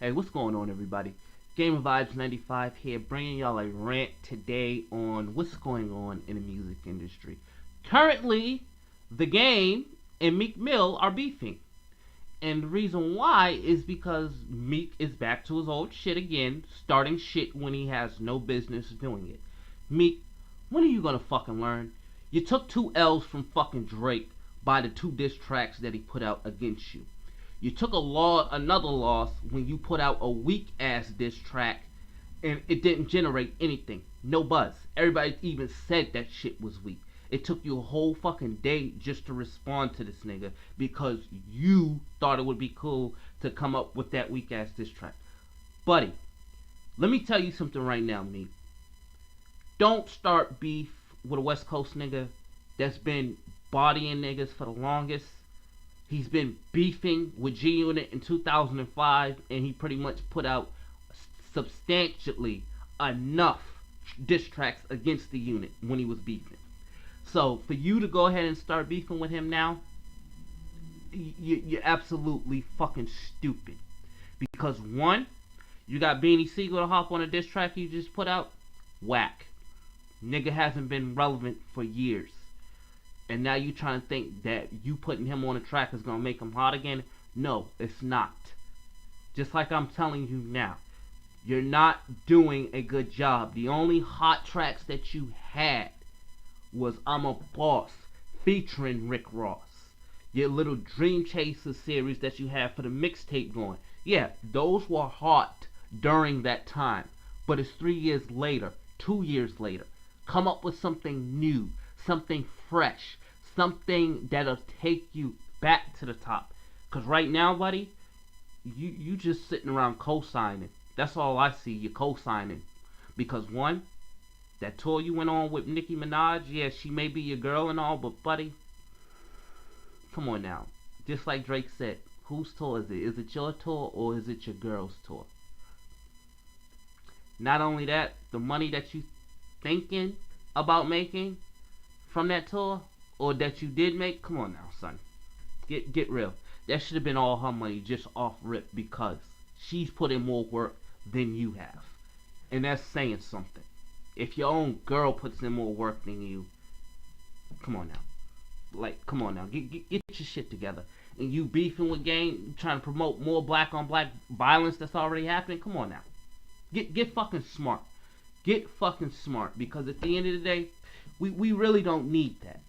Hey, what's going on, everybody? Gamer Vibes 95 here, bringing y'all a rant today on what's going on in the music industry. Currently, the game and Meek Mill are beefing. And the reason why is because Meek is back to his old shit again, starting shit when he has no business doing it. Meek, when are you gonna fucking learn? You took two L's from fucking Drake by the two diss tracks that he put out against you. You took another loss when you put out a weak ass diss track and it didn't generate anything. No buzz. Everybody even said that shit was weak. It took you a whole fucking day just to respond to this nigga because you thought it would be cool to come up with that weak ass diss track. Buddy, let me tell you something right now, me. Don't start beef with a West Coast nigga that's been bodying niggas for the longest. He's been beefing with G Unit in 2005, and he pretty much put out substantially enough diss tracks against the unit when he was beefing. So for you to go ahead and start beefing with him now, you're absolutely fucking stupid. Because one, you got Beanie Siegel to hop on a diss track you just put out. Whack. Nigga hasn't been relevant for years. And now you trying to think that you putting him on a track is going to make him hot again? No, it's not. Just like I'm telling you now. You're not doing a good job. The only hot tracks that you had was I'm a Boss featuring Rick Ross. Your little Dream Chaser series that you had for the mixtape going. Yeah, those were hot during that time. But it's 3 years later, 2 years later. Come up with something new. Something fresh, something that'll take you back to the top. Cause right now, buddy, you just sitting around co-signing. That's all I see. You co-signing. Because one, that tour you went on with Nicki Minaj, yeah, she may be your girl and all, but buddy, come on now. Just like Drake said, whose tour is it? Is it your tour or is it your girl's tour? Not only that, the money that you thinking about making from that tour, or that you did make, come on now, son. Get real. That should have been all her money just off rip because she's put in more work than you have. And that's saying something. If your own girl puts in more work than you, come on now. Like, come on now. Get your shit together. And you beefing with Game, trying to promote more black on black violence that's already happening, come on now. Get fucking smart. Get fucking smart. Because at the end of the day, we really don't need that.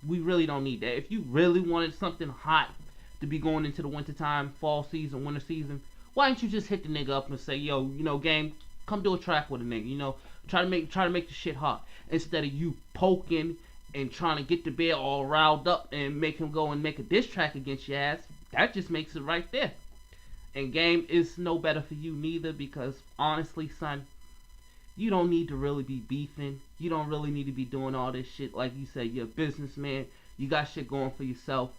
We really don't need that. If you really wanted something hot to be going into the wintertime, fall season, winter season, why don't you just hit the nigga up and say, yo, Game, come do a track with a nigga, try to make the shit hot. Instead of you poking and trying to get the bear all riled up and make him go and make a diss track against your ass. That just makes it right there. And Game is no better for you neither because honestly, son, you don't need to really be beefing. You don't really need to be doing all this shit. Like you said, you're a businessman. You got shit going for yourself.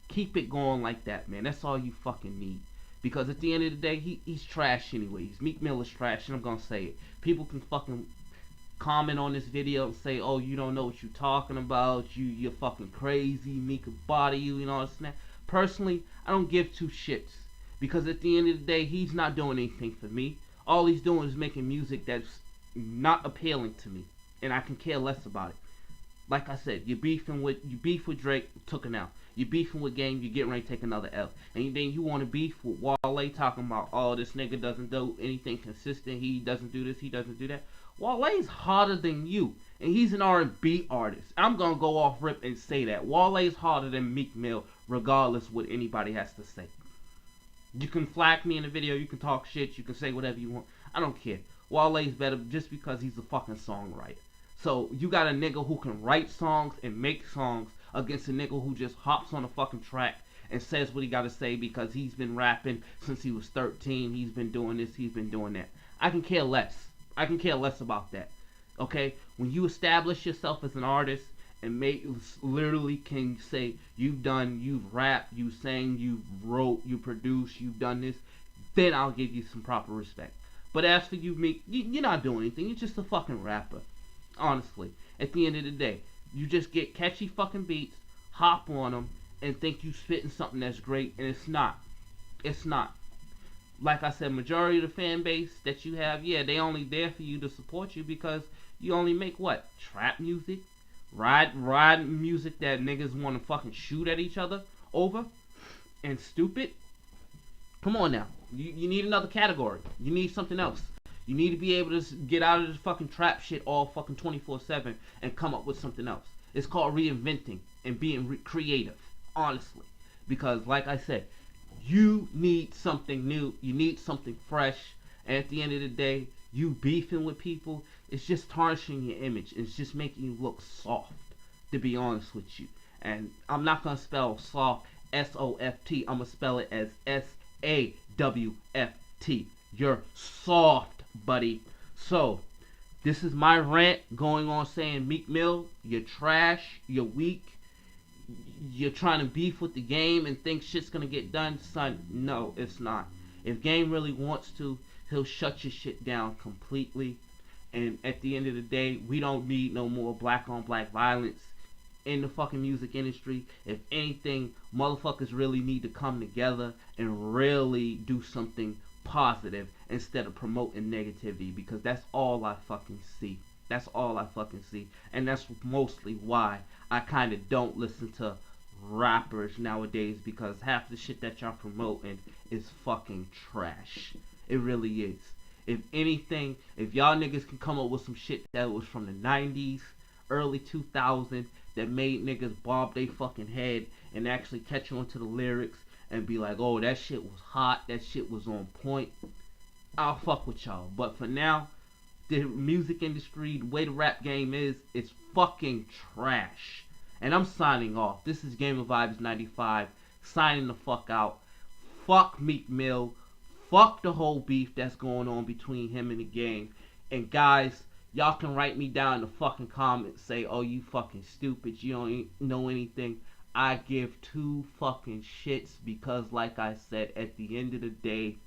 Keep it going like that, man. That's all you fucking need. Because at the end of the day, he's trash anyways. Meek Mill is trash, and I'm gonna say it. People can fucking comment on this video and say, oh, you don't know what you're talking about. You're fucking crazy. Meek could body you and all this and that. Personally, I don't give two shits. Because at the end of the day, he's not doing anything for me. All he's doing is making music that's not appealing to me, and I can care less about it. Like I said, you beef with Drake, took an L. You beefing with Game, you getting ready to take another L. And then you want to beef with Wale, talking about, oh, this nigga doesn't do anything consistent. He doesn't do this. He doesn't do that. Wale's harder than you, and he's an R&B artist. I'm gonna go off rip and say that Wale's harder than Meek Mill, regardless what anybody has to say. You can flag me in the video. You can talk shit. You can say whatever you want. I don't care. Wale's better just because he's a fucking songwriter. So you got a nigga who can write songs and make songs against a nigga who just hops on a fucking track and says what he gotta say because he's been rapping since he was 13. He's been doing this, he's been doing that. I can care less. I can care less about that. Okay? When you establish yourself as an artist and literally can say you've rapped, you sang, you wrote, you produced, you've done this, then I'll give you some proper respect. But as for you, Meek, you're not doing anything. You're just a fucking rapper. Honestly. At the end of the day. You just get catchy fucking beats, hop on them, and think you spitting something that's great, and it's not. It's not. like I said, majority of the fan base that you have, yeah, they only there for you to support you because you only make what? Trap music? Ride music that niggas want to fucking shoot at each other over? And stupid? Come on now. You need another category. You need something else. You need to be able to get out of this fucking trap shit all fucking 24/7 and come up with something else. It's called reinventing and being creative, honestly. Because, like I said, you need something new. You need something fresh. And at the end of the day, you beefing with people, it's just tarnishing your image. It's just making you look soft, to be honest with you. And I'm not going to spell soft S-O-F-T. I'm going to spell it as S-A-W-F-T. You're soft, buddy. So, this is my rant going on saying, Meek Mill, you're trash, you're weak, you're trying to beef with the game and think shit's gonna get done. Son, no, it's not. If game really wants to, he'll shut your shit down completely. And at the end of the day, we don't need no more black on black violence in the fucking music industry. If anything, motherfuckers really need to come together and really do something positive instead of promoting negativity, because that's all I fucking see. That's all I fucking see. And that's mostly why I kind of don't listen to rappers nowadays, because half the shit that y'all promoting is fucking trash. It really is. If anything, if y'all niggas can come up with some shit that was from the 90s, early 2000s, that made niggas bob they fucking head and actually catch on to the lyrics and be like, oh, that shit was hot, that shit was on point, I'll fuck with y'all. But for now, the music industry, the way the rap game is, it's fucking trash. And I'm signing off. This is Game of Vibes 95, signing the fuck out. Fuck Meek Mill. Fuck the whole beef that's going on between him and the game. And guys, y'all can write me down in the fucking comments, say, oh, you fucking stupid, you don't know anything. I give two fucking shits, because like I said, at the end of the day,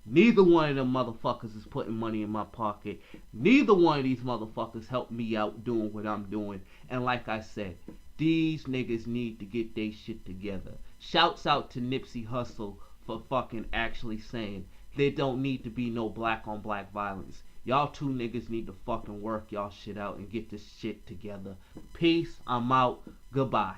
neither one of them motherfuckers is putting money in my pocket. Neither one of these motherfuckers help me out doing what I'm doing. And like I said, these niggas need to get their shit together. Shouts out to Nipsey Hussle for fucking actually saying there don't need to be no black on black violence. Y'all two niggas need to fucking work y'all shit out and get this shit together. Peace. I'm out. Goodbye.